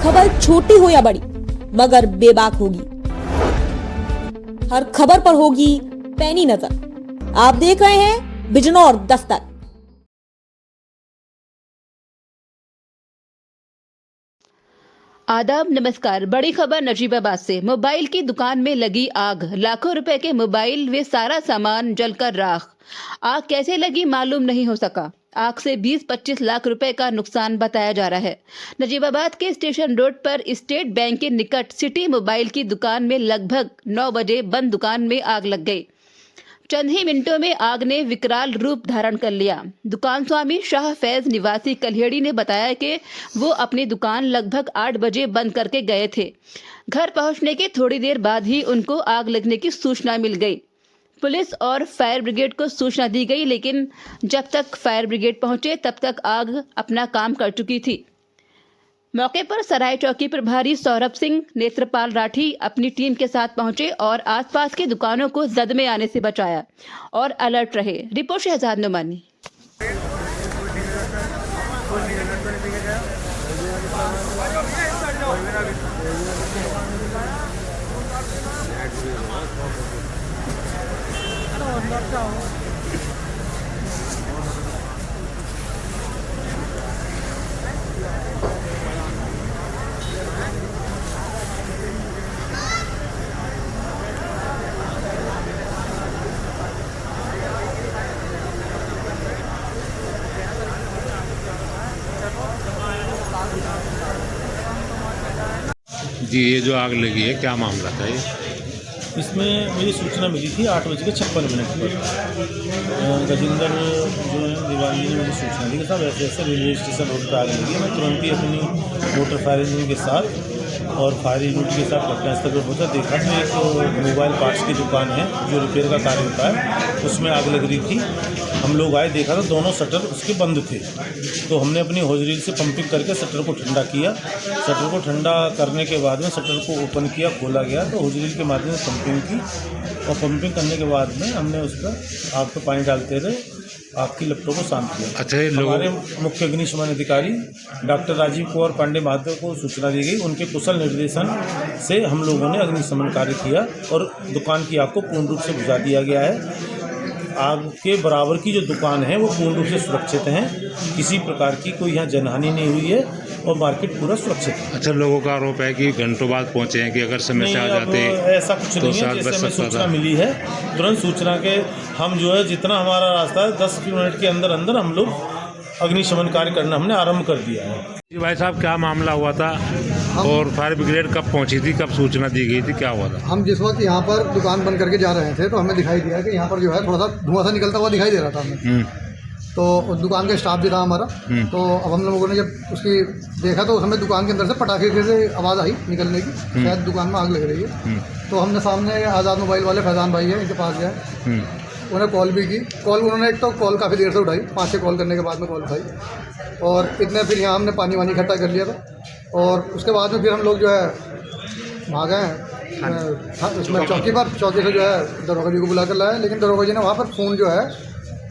खबर छोटी हो या बड़ी मगर बेबाक होगी। हर खबर पर होगी पैनी नजर। आप देख रहे हैं बिजनौर दस्तक। आदाब, नमस्कार। बड़ी खबर नजीबाबाद से। मोबाइल की दुकान में लगी आग। लाखों रुपए के मोबाइल व सारा सामान जलकर राख। आग कैसे लगी मालूम नहीं हो सका। आग से 20-25 लाख रुपए का नुकसान बताया जा रहा है। नजीबाबाद के स्टेशन रोड पर स्टेट बैंक के निकट सिटी मोबाइल की दुकान में लगभग 9 बजे बंद दुकान में आग लग गई। चंद ही मिनटों में आग ने विकराल रूप धारण कर लिया। दुकान स्वामी शाह फैज निवासी कल्हेड़ी ने बताया कि वो अपनी दुकान लगभग 8 बजे बंद करके गए थे। घर पहुंचने के थोड़ी देर बाद ही उनको आग लगने की सूचना मिल गई। पुलिस और फायर ब्रिगेड को सूचना दी गई, लेकिन जब तक फायर ब्रिगेड पहुंचे तब तक आग अपना काम कर चुकी थी। मौके पर सराय चौकी प्रभारी सौरभ सिंह, नेत्रपाल राठी अपनी टीम के साथ पहुंचे और आसपास की दुकानों को जद में आने से बचाया और अलर्ट रहे। रिपोर्ट शहजाद नुमानी। जी, ये जो आग लगी है क्या मामला था ये? इसमें मुझे सूचना मिली थी 8:56 पर। गजेंद्र जो है दिवाली ने मुझे सूचना दी कि साहब ऐसे ऐसे रेलवे स्टेशन रोड पर आग लगी है। मैं तुरंत ही अपनी मोटर फायर इंजन के साथ और फायर यूनिट के साथ घटनास्थल पर पहुंचा। देखा तो एक मोबाइल पार्ट्स की दुकान है जो रिपेयर का कार्य होता है, उसमें आग लग रही थी। हम लोग आए, देखा तो दोनों शटर उसके बंद थे। तो हमने अपनी होजरील से पंपिंग करके शटर को ठंडा किया। शटर को ठंडा करने के बाद में शटर को ओपन किया, खोला गया तो होजरील के माध्यम से पंपिंग की और पंपिंग करने के बाद में हमने उसका आग पर पानी डालते रहे, आग की लपटों को शांत किया। अच्छा, ये लोग हमारे मुख्य अग्निशमन अधिकारी डॉक्टर राजीव कुमार पांडे महादेव को सूचना दी गई। उनके कुशल निर्देशन से हम लोगों ने अग्निशमन कार्य किया और दुकान की आग को पूर्ण रूप से बुझा दिया गया है। आग के बराबर की जो दुकान है वो पूर्ण रूप से सुरक्षित हैं। किसी प्रकार की कोई यहाँ जनहानि नहीं हुई है और मार्केट पूरा सुरक्षित है। अच्छा, लोगों का आरोप है कि घंटों बाद पहुंचे हैं कि अगर समय से आ जाते ऐसा कुछ तो नहीं है। जैसे हमें सूचना मिली है तुरंत सूचना के हम जो है जितना हमारा रास्ता है 10 मिनट के अंदर अंदर हम लोग अग्निशमन कार्य करना हमने आरंभ कर दिया है। जी भाई साहब, क्या मामला हुआ था और फायर ब्रिगेड कब पहुंची थी, कब सूचना दी गई थी, क्या हुआ था? हम जिस वक्त यहाँ पर दुकान बंद करके जा रहे थे तो हमें दिखाई दिया कि यहाँ पर जो है थोड़ा सा धुआं सा निकलता हुआ दिखाई दे रहा था हमें। तो दुकान का स्टाफ भी था हमारा। तो अब हम लोगों ने जब उसकी देखा तो हमें दुकान के अंदर से पटाखे से आवाज़ आई निकलने की, शायद दुकान में आग लग रही है। तो हमने सामने आज़ाद मोबाइल वाले फैजान भाई है, इनके पास गए, उन्हें कॉल भी की। कॉल उन्होंने एक तो कॉल काफ़ी देर से उठाई, 5-6 कॉल करने के बाद में कॉल उठाई और इतने फिर यहाँ हमने पानी वानी इकट्ठा कर लिया था और उसके बाद में फिर हम लोग जो है वहाँ गए उसमें चौकी से जो है दरोगा जी को बुला कर लाया। लेकिन दरोगा जी ने वहाँ पर फ़ोन जो है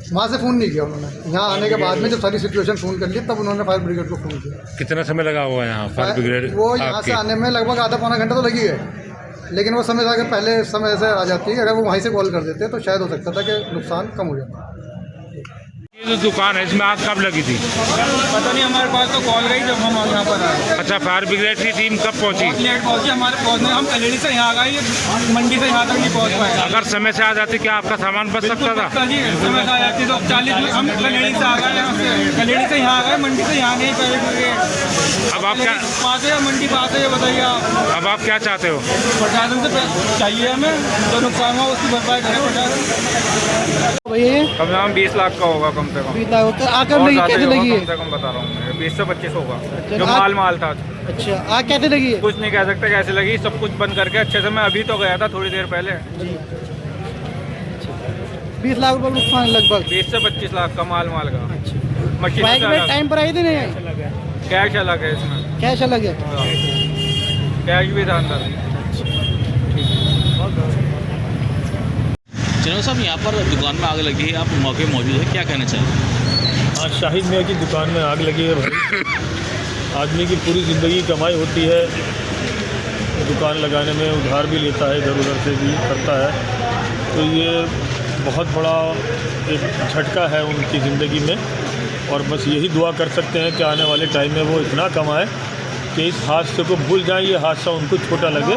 वहाँ से फ़ोन नहीं किया उन्होंने। यहाँ आने के बाद में जब सारी सिचुएशन फ़ोन कर ली तब उन्होंने फायर ब्रिगेड को फ़ोन किया। कितना समय लगा हुआ यहाँ फायर ब्रिगेड? वो यहाँ से आने में लगभग आधा पौना घंटा तो लगी है, लेकिन वो समय अगर पहले समय से आ जाती है, अगर वो वहीं से कॉल कर देते तो शायद हो सकता था कि नुकसान कम हो जाता। ये जो दुकान है इसमें आग कब लगी थी? पता नहीं, हमारे पास तो कॉल गई जब हम यहाँ पर आए। अच्छा, फायर ब्रिगेड की टीम कब पहुंची? लेट पहुंची, हमारे पहुंचने हम कलेड़ी से यहाँ आ गए, मंडी से यहाँ तक नहीं पहुँच पाए। अगर समय से आ जाती क्या आपका सामान बच सकता था? जी, समय से आ जाती तो 40 मिनट हम कलेड़ी से आ गए, कलेड़ी से यहाँ आ गए, मंडी से यहाँ नहीं पहले। अब आप क्या पास है मंडी पास है, बताइए आप। अब आप क्या चाहते हो? प्रशासन से चाहिए हमें जो नुकसान हुआ उसकी भरपाई करें प्रशासन। भैया कम से कम 20 लाख का होगा, कम से कम 20 लाख होता आकर लगी, कैसे लगी है? कम से कम बता रहा हूँ 20 से 25 होगा जो माल था। अच्छा, आग कैसे लगी है? कुछ नहीं कह सकते कैसे लगी, सब कुछ बंद करके अच्छे से। मैं अभी तो गया था थोड़ी देर पहले। 20 लाख रुपये नुकसान लगभग। 20 से 25 लाख का माल का। बाइक में टाइम पर आई थी नहीं? कैश अलग है इसमें, कैश अलग है, कैश भी था अंदर। जनरल साहब, यहाँ पर दुकान में आग लगी है, आप मौके मौजूद है, क्या कहना चाहिए? आज शाहिद मियाँ की दुकान में आग लगी है भाई। आदमी की पूरी ज़िंदगी कमाई होती है, दुकान लगाने में उधार भी लेता है, इधर उधर से भी करता है, तो ये बहुत बड़ा एक झटका है उनकी ज़िंदगी में। और बस यही दुआ कर सकते हैं कि आने वाले टाइम में वो इतना कमाए कि इस हादसे को भूल जाएं, ये हादसा उनको छोटा लगे,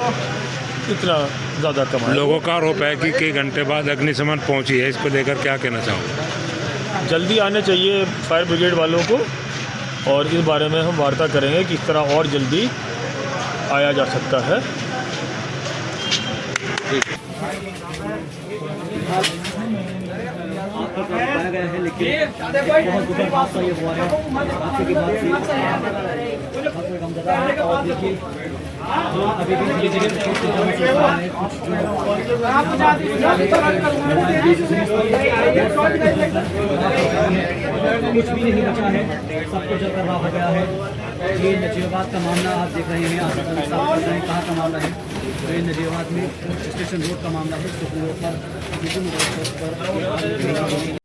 इतना ज़्यादा कमाए। लोगों का आरोप है कि कई घंटे बाद अग्निशमन पहुंची है, इसको लेकर क्या कहना चाहूँगा? जल्दी आने चाहिए फायर ब्रिगेड वालों को, और इस बारे में हम वार्ता करेंगे कि इस तरह और जल्दी आया जा सकता है। बताया गया है, लेकिन बहुत दुखद हादसा ये हुआ है। हादसे के बाद से और देखिए अभी भी ये जगह कुछ भी नहीं बचा है, सब कुछ जलकर राख हो गया है। ये नजीबाबाद का मामला आप देख रहे हैं, आप कहाँ का मामला है, तो ये नजीबाबाद में स्टेशन रोड का मामला है। स्टेशन रोड पर